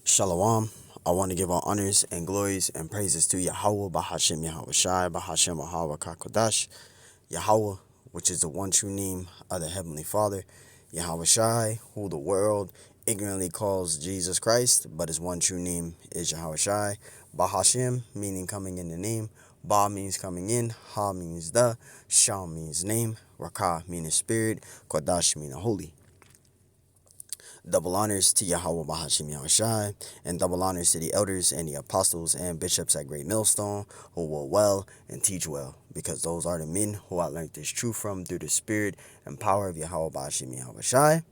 Shalom. I want to give all honors and glories and praises to Yahweh, Bahashem Yahweh Shai, Bahashem Yahweh Kakodash, Yahweh, which is the one true name of the Heavenly Father, Yahweh Shai, who the world ignorantly calls Jesus Christ, but his one true name is Yahweh Shai, Bahashem, meaning coming in the name, Ba means coming in, Ha means the, Shah means name, Rakah meaning spirit, Kodash meaning holy. Double honors to Yahweh Bahashim Yahushai, and double honors to the elders and the apostles and bishops at Great Millstone who will well and teach well, because those are the men who I learned this truth from through the spirit and power of Yahweh Bahashim Yahushai.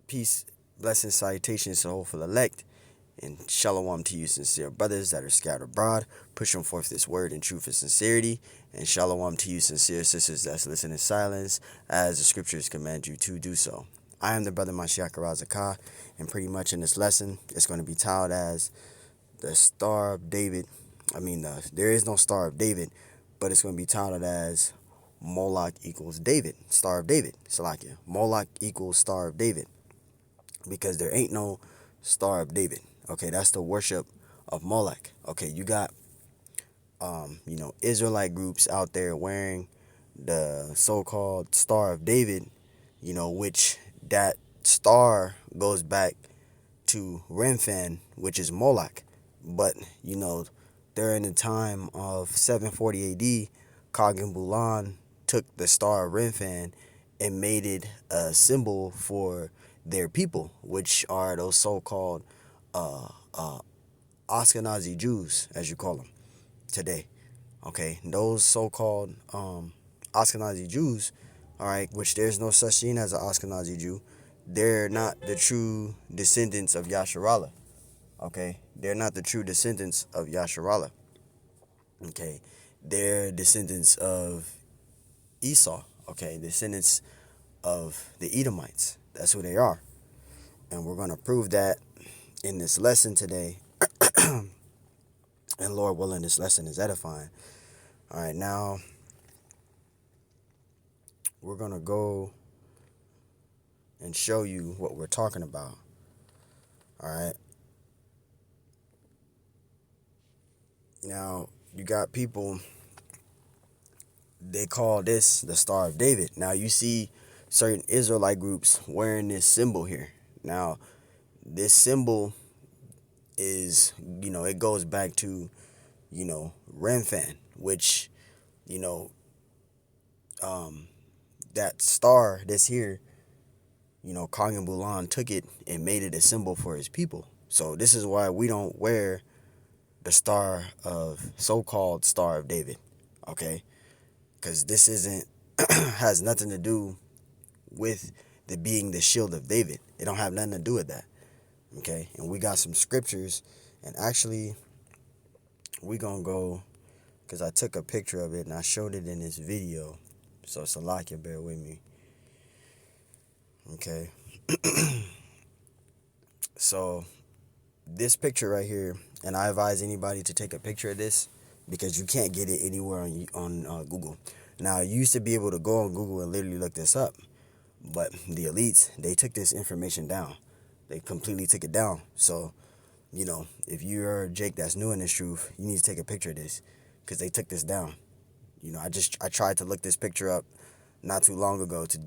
Peace, blessings, salutations to the hopeful elect, and shalom to you sincere brothers that are scattered abroad, pushing forth this word in truth and sincerity, and shalom to you sincere sisters that's listening in silence, as the scriptures command you to do so. I am the brother Mashiach Razakah, and pretty much in this lesson, it's going to be titled as the Star of David. There is no Star of David, but it's going to be titled as Molech equals David, Star of David, Salakia. Molech equals Star of David, because there ain't no Star of David. Okay, that's the worship of Molech. Okay, you got, Israelite groups out there wearing the so-called Star of David, which that star goes back to Remphan, which is Molech. But, during the time of 740 AD, Kagan Bulan took the star of Remphan and made it a symbol for their people, which are those so-called Ashkenazi Jews, as you call them today. Okay, those so-called Ashkenazi Jews, all right, which there's no such thing as an Ashkenazi Jew. They're not the true descendants of Yasharallah. Okay, they're not the true descendants of Yasharallah. Okay, they're descendants of Esau. Okay, descendants of the Edomites. That's who they are. And we're going to prove that in this lesson today. And Lord willing, this lesson is edifying. All right, now we're going to go and show you what we're talking about. All right. Now, you got people, they call this the Star of David. Now, you see certain Israelite groups wearing this symbol here. Now, this symbol is, it goes back to, Remphan, which, that star that's here, Kagan Bulan took it and made it a symbol for his people. So this is why we don't wear the star of so-called Star of David, okay? Because this isn't has nothing to do with the being the shield of David. It don't have nothing to do with that, okay? And we got some scriptures, and actually we gonna go, because I took a picture of it and I showed it in this video, so Salakia, bear with me, okay? So this picture right here, and I advise anybody to take a picture of this because you can't get it anywhere on Google. Now, you used to be able to go on Google and literally look this up, but the elites, they took this information down. They completely took it down. So, if you're Jake that's new in this truth, you need to take a picture of this because they took this down. I tried to look this picture up not too long ago to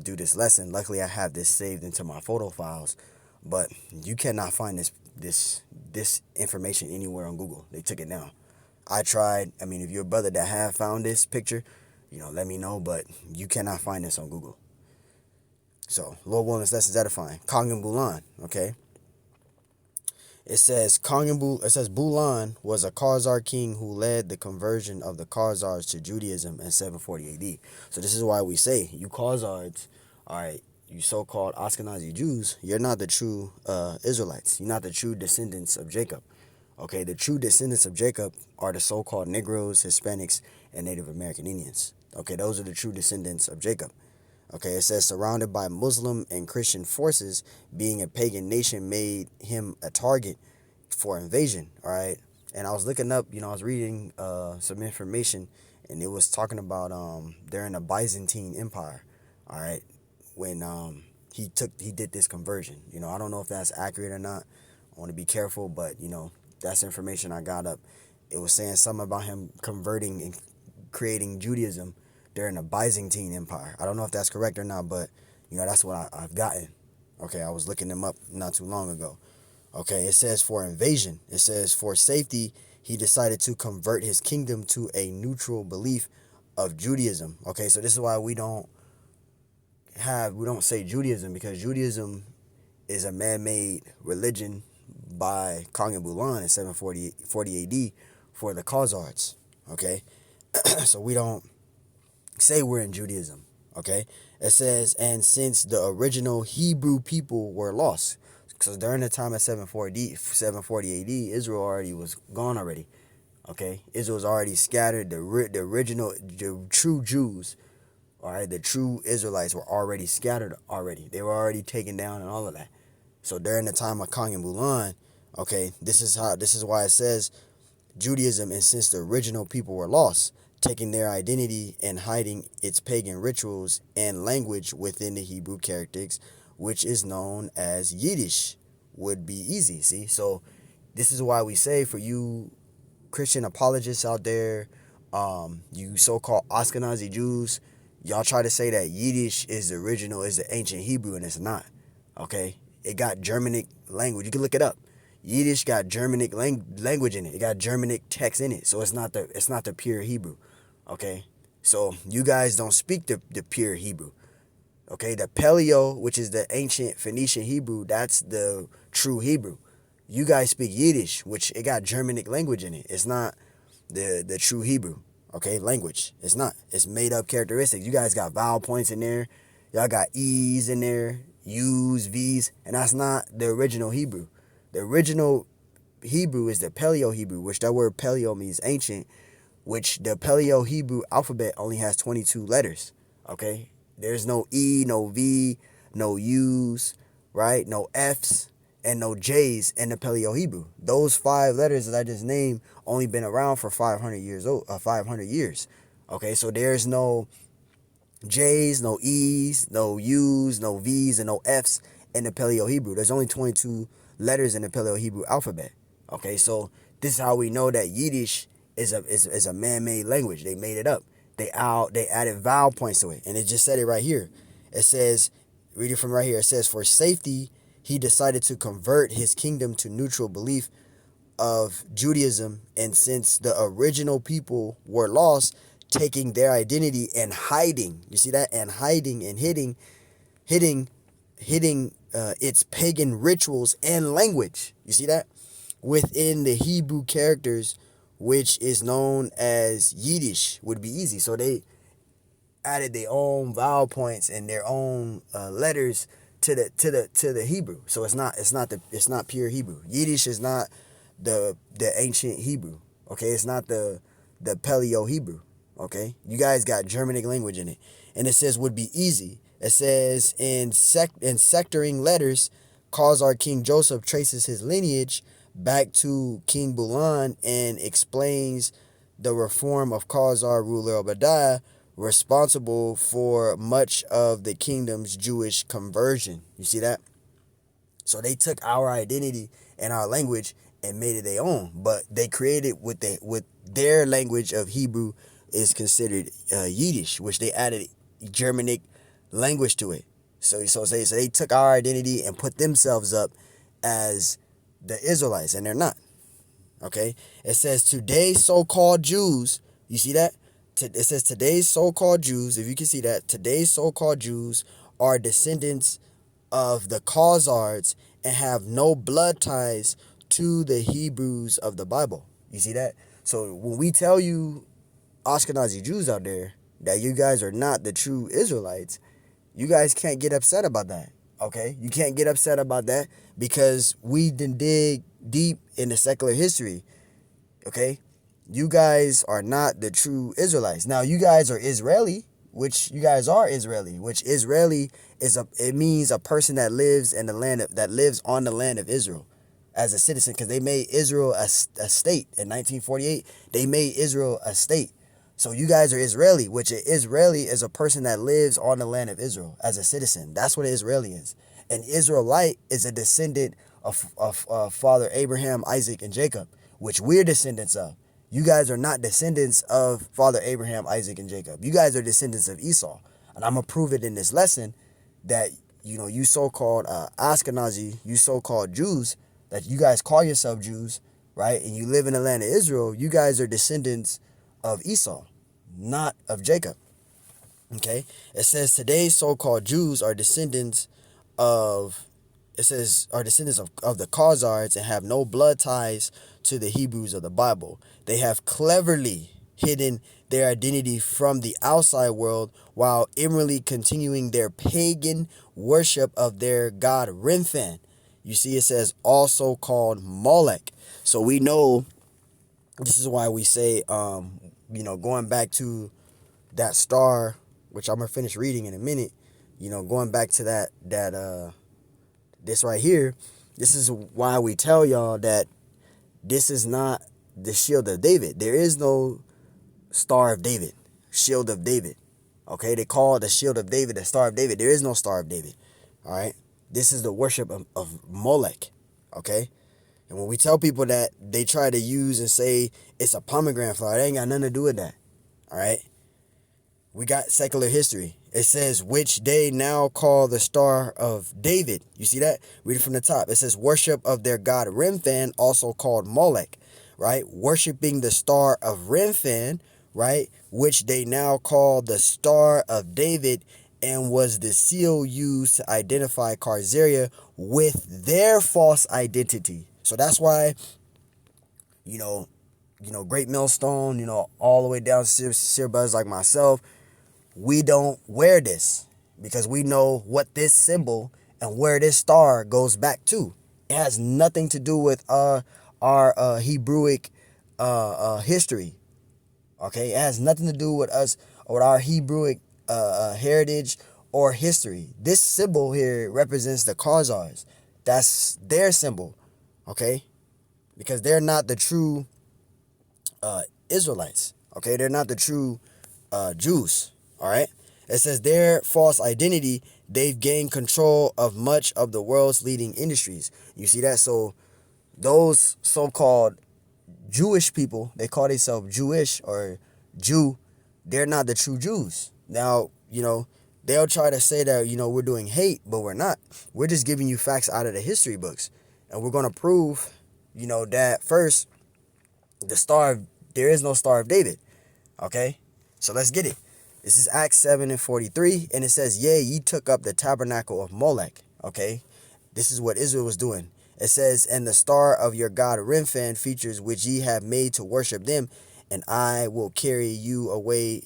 do this lesson. Luckily, I have this saved into my photo files, but you cannot find this information anywhere on Google. They took it down. I tried. If you're a brother that have found this picture, let me know, but you cannot find this on Google. So, Lord willing, this lesson is edifying. Kagan Bulan, okay? It says Bulan was a Khazar king who led the conversion of the Khazars to Judaism in 740 AD. So this is why we say, you Khazars, all right, you so-called Ashkenazi Jews, you're not the true Israelites. You're not the true descendants of Jacob. Okay, the true descendants of Jacob are the so-called Negroes, Hispanics, and Native American Indians. Okay, those are the true descendants of Jacob. Okay, it says surrounded by Muslim and Christian forces, being a pagan nation made him a target for invasion. All right, and I was looking up, I was reading some information, and it was talking about during the Byzantine Empire. All right, when he did this conversion. I don't know if that's accurate or not. I want to be careful, but that's information I got up. It was saying something about him converting and creating Judaism during the Byzantine Empire. I don't know if that's correct or not, but that's what I've gotten. Okay, I was looking them up not too long ago. Okay, it says for invasion. It says for safety, he decided to convert his kingdom to a neutral belief of Judaism. Okay, so this is why we don't say Judaism, because Judaism is a man-made religion by Kang Bulan in 740 AD for the Khazars. Okay, so we don't say we're in Judaism. Okay, it says, and since the original Hebrew people were lost, because during the time of 740 AD, Israel already was gone already. Okay, Israel was already scattered. The original, the true Jews, all right, the true Israelites were already scattered already. They were already taken down and all of that. So during the time of Kang and Bulan, okay, this is why it says Judaism, and since the original people were lost, taking their identity and hiding its pagan rituals and language within the Hebrew characters, which is known as Yiddish, would be easy. See, so this is why we say, for you Christian apologists out there, you so-called Ashkenazi Jews, y'all try to say that Yiddish is the ancient Hebrew, and it's not. Okay, it got Germanic language. You can look it up. Yiddish got Germanic language in it. It got Germanic text in it. So it's not the pure Hebrew. Okay, so you guys don't speak the pure Hebrew. Okay, the Paleo, which is the ancient Phoenician Hebrew, that's the true Hebrew. You guys speak Yiddish, which it got Germanic language in it. It's not the true Hebrew. Okay, language. It's not. It's made up characteristics. You guys got vowel points in there. Y'all got E's in there, U's, V's, and that's not the original Hebrew. The original Hebrew is the Paleo Hebrew, which that word Paleo means ancient, which the Paleo Hebrew alphabet only has 22 letters. Okay, there's no E, no V, no U's, right? No F's and no J's in the Paleo Hebrew. Those 5 letters that I just named only been around for 500 years. Okay, so there's no J's, no E's, no U's, no V's, and no F's in the Paleo Hebrew. There's only 22 letters in the Paleo Hebrew alphabet. Okay, so this is how we know that Yiddish is a man-made language. They made it up. They added vowel points to it, and it just said it right here. It says, read it from right here. It says, for safety, he decided to convert his kingdom to neutral belief of Judaism, and since the original people were lost, taking their identity and hiding. You see that? And hiding and hitting its pagan rituals and language. You see that? Within the Hebrew characters, which is known as Yiddish, would be easy. So they added their own vowel points and their own letters to the Hebrew. So it's not pure Hebrew. Yiddish is not the ancient Hebrew. Okay, it's not the Paleo Hebrew. Okay, you guys got Germanic language in it, and it says would be easy. It says in sectoring letters, Khazar King Joseph traces his lineage back to King Bulan and explains the reform of Khazar ruler Obadiah, responsible for much of the kingdom's Jewish conversion. You see that? So they took our identity and our language and made it their own, but they created with their language of Hebrew is considered Yiddish, which they added Germanic language to it. So they took our identity and put themselves up as the Israelites, and they're not. Okay, it says today's so-called Jews. You see that? It says today's so-called Jews. If you can see that, today's so-called Jews are descendants of the Khazars and have no blood ties to the Hebrews of the Bible. You see that? So when we tell you Ashkenazi Jews out there that you guys are not the true Israelites, you guys can't get upset about that. Okay, you can't get upset about that because we didn't dig deep into secular history. Okay, you guys are not the true Israelites. Now you guys are Israeli, which Israeli it means a person that lives in the land that lives on the land of Israel as a citizen, because they made Israel a state in 1948. They made Israel a state. So you guys are Israeli, which an Israeli is a person that lives on the land of Israel as a citizen. That's what an Israeli is. An Israelite is a descendant of Father Abraham, Isaac, and Jacob, which we're descendants of. You guys are not descendants of Father Abraham, Isaac, and Jacob. You guys are descendants of Esau. And I'm going to prove it in this lesson that, you so-called Ashkenazi, you so-called Jews, that you guys call yourself Jews, right? And you live in the land of Israel, you guys are descendants of Esau, not of Jacob. Okay? It says today's so-called Jews are descendants of, are descendants of the Khazars and have no blood ties to the Hebrews of the Bible. They have cleverly hidden their identity from the outside world while inwardly continuing their pagan worship of their god Remphan. You see, it says also called Molech. So we know this is why we say, going back to that star, which I'm gonna finish reading in a minute. Going back to this right here. This is why we tell y'all that this is not the shield of David. There is no Star of David, shield of David. Okay, they call the shield of David the Star of David. There is no Star of David. All right, this is the worship of Molech. Okay, and when we tell people that, they try to use and say it's a pomegranate flower. It ain't got nothing to do with that. All right, we got secular history. It says, which they now call the Star of David. You see that? Read it from the top. It says, worship of their god Remphan, also called Molech, right? Worshipping the Star of Remphan, right? Which they now call the Star of David, and was the seal used to identify Khazaria with their false identity. So that's why, Great Millstone, all the way down to Seer Buzz like myself, we don't wear this because we know what this symbol and where this star goes back to. It has nothing to do with our Hebrewic history. Okay, it has nothing to do with us or with our Hebrewic heritage or history. This symbol here represents the Khazars. That's their symbol. Okay, because they're not the true Israelites. Okay, they're not the true Jews. All right. It says their false identity, they've gained control of much of the world's leading industries. You see that? So those so-called Jewish people, they call themselves Jewish or Jew, they're not the true Jews. Now, they'll try to say that, we're doing hate, but we're not. We're just giving you facts out of the history books. And we're going to prove, that first, there is no Star of David. Okay? So let's get it. This is Acts 7:43, and it says, yea, ye took up the tabernacle of Molech. Okay? This is what Israel was doing. It says, and the star of your god Remphan features which ye have made to worship them, and I will carry you away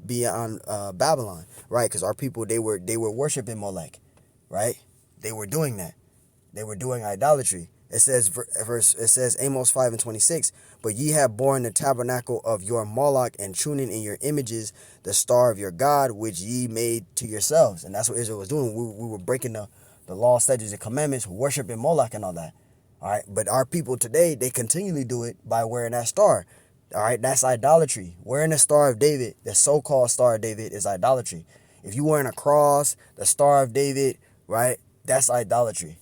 beyond Babylon. Right? Because our people, they were worshiping Molech. Right? They were doing that. They were doing idolatry. It says Amos 5:26, but ye have borne the tabernacle of your Moloch and tuning in your images the star of your God, which ye made to yourselves. And that's what Israel was doing. We were breaking the law, statutes, and commandments, worshiping Moloch and all that. All right. But our people today, they continually do it by wearing that star. All right. That's idolatry. Wearing the Star of David, the so-called Star of David, is idolatry. If you wearing a cross, the Star of David, right, that's idolatry.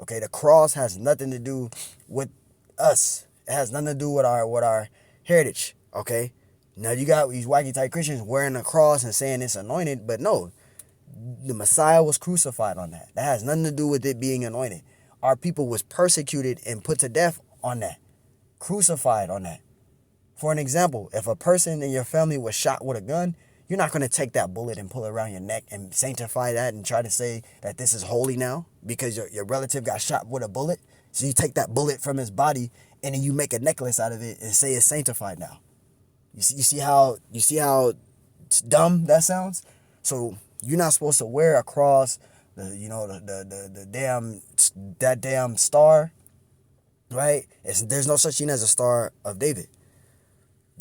Okay, the cross has nothing to do with us. It has nothing to do with our heritage. Okay, now you got these wacky type Christians wearing a cross and saying it's anointed, but no, the Messiah was crucified on that. That has nothing to do with it being anointed. Our people was persecuted and put to death on that, crucified on that. For an example, if a person in your family was shot with a gun, you're not going to take that bullet and pull it around your neck and sanctify that and try to say that this is holy now because your relative got shot with a bullet. So you take that bullet from his body and then you make a necklace out of it and say it's sanctified now. You see how dumb that sounds? So you're not supposed to wear a cross, the damn star, right? There's no such thing as a Star of David.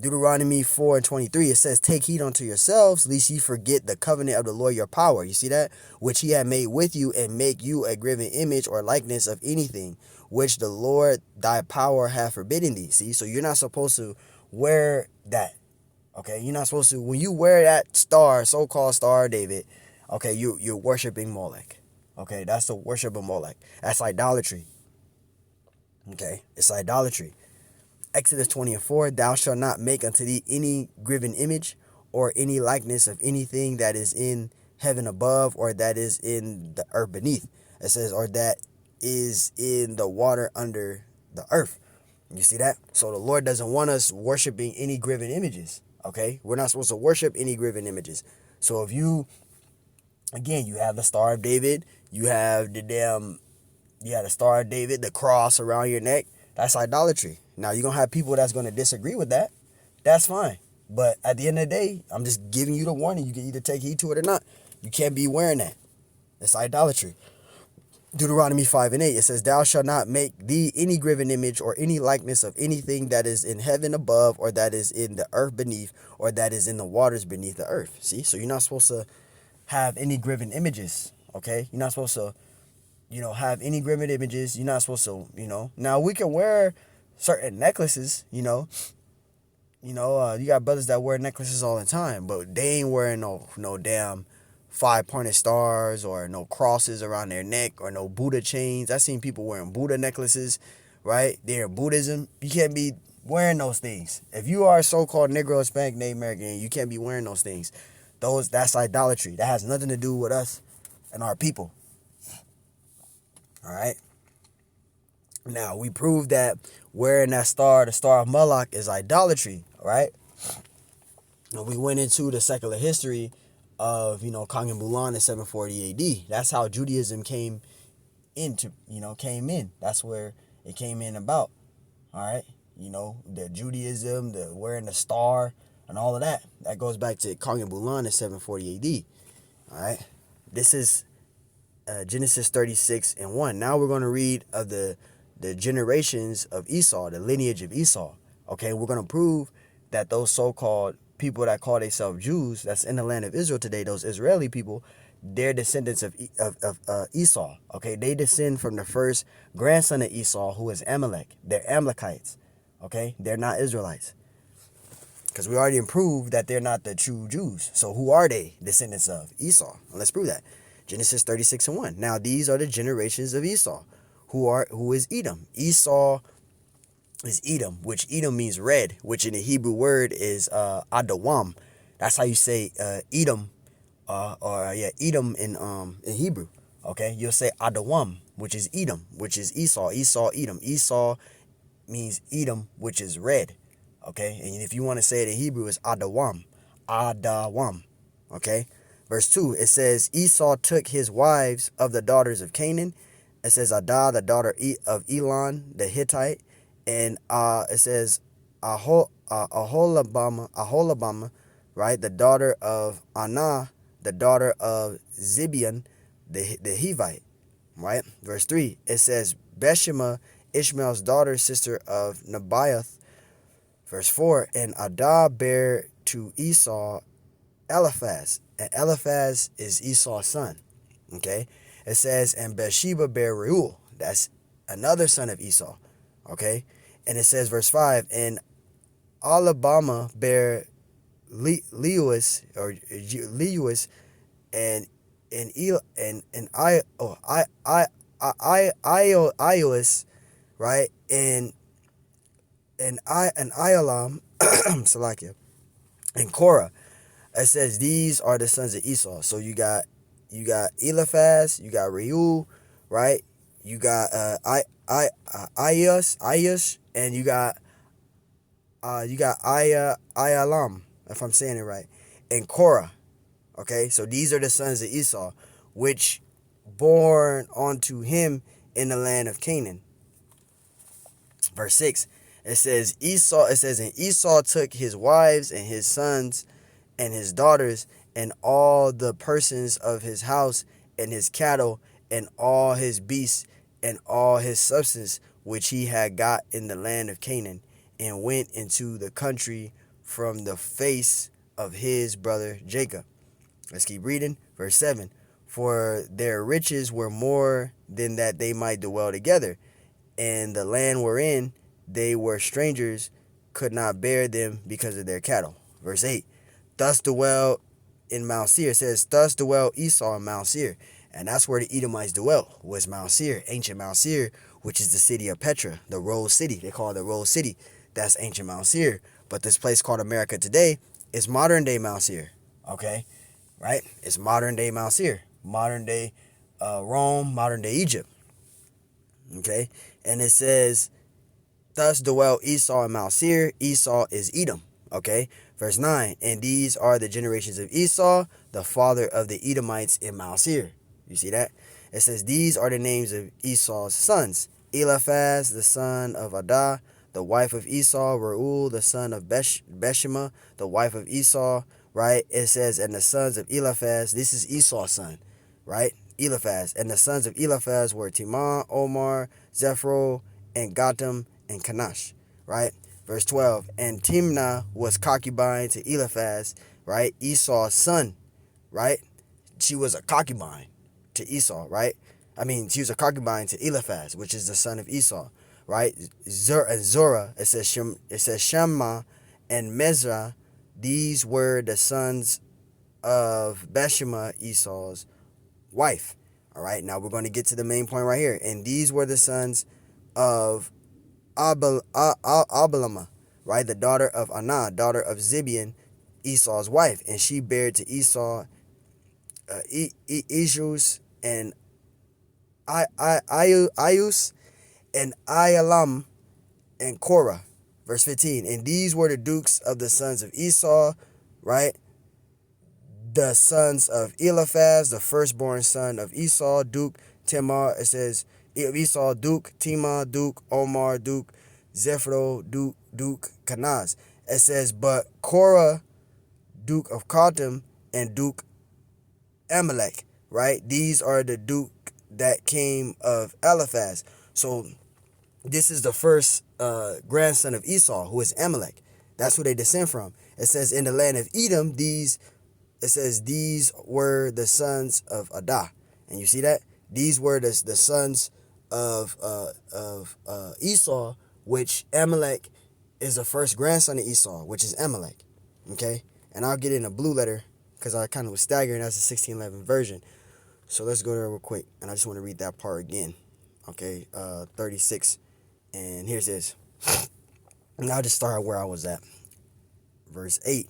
Deuteronomy 4:23, it says, take heed unto yourselves, lest ye forget the covenant of the Lord your power. You see that? Which he had made with you, and make you a graven image or likeness of anything, which the Lord thy power hath forbidden thee. See, so you're not supposed to wear that. Okay, you're not supposed to. When you wear that star, so-called Star of David, okay, you're worshiping Molech. Okay, that's the worship of Molech. That's idolatry. Okay, it's idolatry. Exodus 20:4, thou shalt not make unto thee any graven image or any likeness of anything that is in heaven above or that is in the earth beneath. It says, or that is in the water under the earth. You see that? So the Lord doesn't want us worshiping any graven images. Okay, we're not supposed to worship any graven images. So if you, again, you have the Star of David, you have the Star of David, the cross around your neck, that's idolatry. Now you're gonna have people that's gonna disagree with that. That's fine. But at the end of the day, I'm just giving you the warning. You can either take heed to it or not. You can't be wearing that. It's idolatry. Deuteronomy 5:8, it says, thou shalt not make thee any graven image or any likeness of anything that is in heaven above or that is in the earth beneath or that is in the waters beneath the earth. See, so you're not supposed to have any graven images. Okay, you're not supposed to have any graven images. You're not supposed to, now we can wear certain necklaces, you got brothers that wear necklaces all the time, but they ain't wearing no damn 5-pointed stars or no crosses around their neck or no Buddha chains. I've seen people wearing Buddha necklaces, right? They're in Buddhism. You can't be wearing those things. If you are a so-called Negro, Hispanic, Native American, you can't be wearing those things. That's idolatry. That has nothing to do with us and our people. All right. Now we proved that wearing that star, the Star of Molech, is idolatry. All right. And we went into the secular history of Kang and Bulan in 740 AD. That's how Judaism came in. That's where it came in about. All right. The Judaism, the wearing the star, and all of that. That goes back to Kang and Bulan in 740 AD. All right. This is Genesis 36:1. Now we're going to read of the generations of Esau, the lineage of Esau. Okay, we're going to prove that those so-called people that call themselves Jews, that's in the land of Israel today, those Israeli people, they're descendants of Esau. Okay, they descend from the first grandson of Esau, who is Amalek. They're Amalekites. Okay, they're not Israelites. Because we already proved that they're not the true Jews. So who are they descendants of? Esau. Well, let's prove that. Genesis 36:1. Now these are the generations of Esau, who is Edom. Esau is Edom, which Edom means red, which in the Hebrew word is Adawam. That's how you say Edom, Edom in Hebrew. Okay, you'll say Adawam, which is Edom, which is Esau. Edom. Esau means Edom, which is red. Okay, and if you want to say it in Hebrew, it's Adawam. Okay. Verse 2, it says, Esau took his wives of the daughters of Canaan. It says, Adah, the daughter of Elon, the Hittite. And it says, Aholabama, right, the daughter of Anah, the daughter of Zibeon, the Hivite, right? Verse 3, it says, Beshema, Ishmael's daughter, sister of Nebaioth. Verse 4, and Adah bare to Esau Eliphaz, and Eliphaz is Esau's son. Okay, it says, and Bathsheba bare Reuel, that's another son of Esau. Okay, and it says, verse 5, and Alabama bare Leuis, and Ios, right, and Iolam, Salakia, and Korah. It says these are the sons of Esau. So you got Eliphaz, you got Reuel, right? You got Ios, and you got Ialam, if I'm saying it right, and Korah. Okay, so these are the sons of Esau, which born unto him in the land of Canaan. Verse 6, it says and Esau took his wives and his sons and his daughters and all the persons of his house and his cattle and all his beasts and all his substance which he had got in the land of Canaan, and went into the country from the face of his brother Jacob. Let's keep reading. Verse 7, for their riches were more than that they might dwell together, and the land wherein they were strangers could not bear them because of their cattle. Verse 8. Thus dwell in Mount Seir. It says, thus dwell Esau in Mount Seir. And that's where the Edomites dwelt, was Mount Seir, ancient Mount Seir, which is the city of Petra, the Rose City. They call it the Rose City. That's ancient Mount Seir. But this place called America today is modern day Mount Seir. Okay? Right? It's modern day Mount Seir. Modern day Rome, modern day Egypt. Okay? And it says, thus dwell Esau in Mount Seir. Esau is Edom. Okay? Verse 9. And these are the generations of Esau, the father of the Edomites in Mount Seir. You see that? It says, these are the names of Esau's sons. Eliphaz, the son of Adah, the wife of Esau. Reuel, the son of Beshema, the wife of Esau. Right? It says, and the sons of Eliphaz, this is Esau's son. Right? Eliphaz. And the sons of Eliphaz were Teman, Omar, Zephro, and Gatam, and Kanash. Right? Verse 12. And Timnah was concubine to Eliphaz. Right? Esau's son. Right? She was a concubine to Esau, right? I mean, she was a concubine to Eliphaz, which is the son of Esau, right? Zorah, it says Shema and Mezrah. These were the sons of Beshema, Esau's wife. All right, now we're going to get to the main point right here. And these were the sons of Abalama, right? The daughter of Anah, daughter of Zibeon, Esau's wife. And she bare to Esau Ijus and Ius and Ialam and Korah. Verse 15. And these were the dukes of the sons of Esau, right? The sons of Eliphaz, the firstborn son of Esau, Duke Timar. It says Esau, Duke Timah, Duke Omar, Duke Zephro, Duke Kanaz. It says, but Korah, Duke of Kartam, and Duke Amalek, right? These are the duke that came of Eliphaz. So this is the first grandson of Esau, who is Amalek. That's who they descend from. It says in the land of Edom, these were the sons of Adah. And you see that? These were the sons of Esau, which Amalek is the first grandson of Esau, which is Amalek. Okay? And I'll get in a blue letter because I kind of was staggering. That's the 1611 version. So let's go there real quick. And I just want to read that part again. Okay, 36. And here's this. And I'll just start where I was at. Verse 8.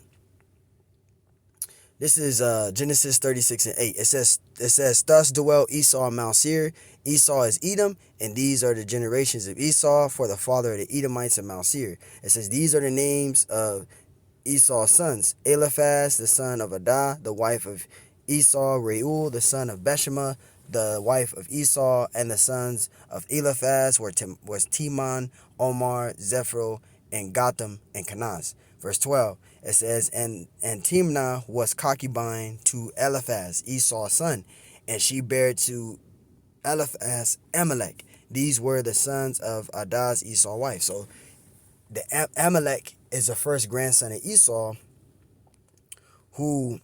This is Genesis 36 and 8. It says, thus dwell Esau in Mount Seir. Esau is Edom, and these are the generations of Esau, for the father of the Edomites in Mount Seir. It says, these are the names of Esau's sons. Eliphaz, the son of Adah, the wife of Esau. Reuel, the son of Beshema, the wife of Esau. And the sons of Eliphaz was Teman, Omar, Zephro, and Gatam, and Kanaz. Verse 12, it says, and Timnah was concubine to Eliphaz, Esau's son, and she bare to Eliphaz Amalek. These were the sons of Adah's Esau's wife. So the Amalek is the first grandson of Esau, who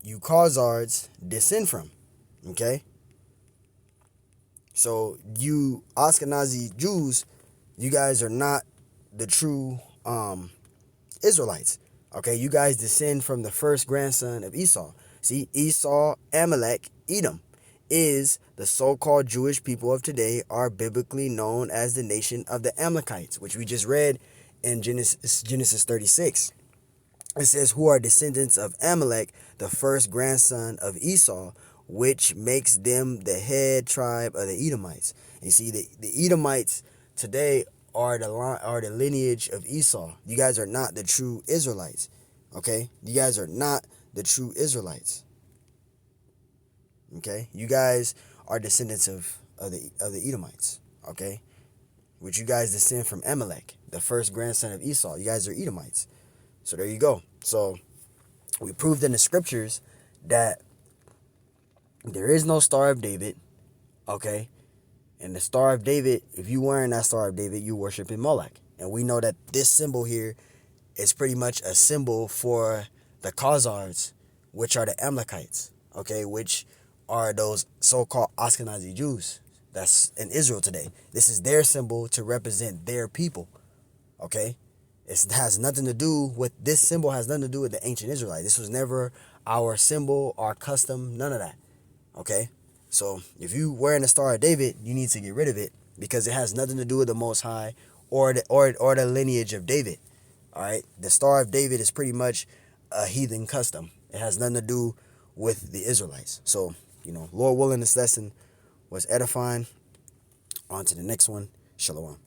you Khazars descend from. Okay? So you Ashkenazi Jews, you guys are not the true Israelites. Okay, you guys descend from the first grandson of Esau. See, Esau, Amalek, Edom is the so-called Jewish people of today are biblically known as the nation of the Amalekites, which we just read in Genesis 36. It says, who are descendants of Amalek, the first grandson of Esau, which makes them the head tribe of the Edomites. And you see, the Edomites today are the lineage of Esau. You guys are not the true Israelites. Okay? You guys are not the true Israelites. Okay? You guys are descendants of the Edomites. Okay? Which you guys descend from Amalek, the first grandson of Esau. You guys are Edomites. So there you go. So we proved in the scriptures that there is no Star of David. Okay? And the Star of David, if you wearing that Star of David, you worshiping Molech. And we know that this symbol here is pretty much a symbol for the Khazars, which are the Amalekites, okay, which are those so-called Ashkenazi Jews that's in Israel today. This is their symbol to represent their people, okay? It has nothing to do with, this symbol has nothing to do with the ancient Israelites. This was never our symbol, our custom, none of that. Okay? So if you wearing the Star of David, you need to get rid of it because it has nothing to do with the Most High or the lineage of David. All right? The Star of David is pretty much a heathen custom. It has nothing to do with the Israelites. So, Lord willing, this lesson was edifying. On to the next one. Shalom.